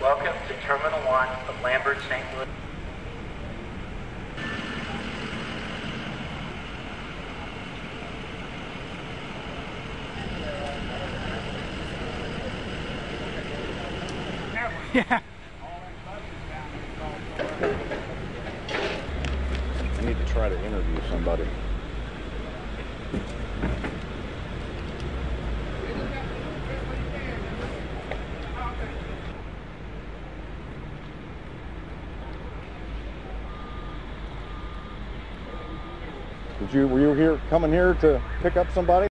Welcome to Terminal 1 of Lambert St. Louis. Yeah. I need to try to interview somebody. Were you here coming here to pick up somebody?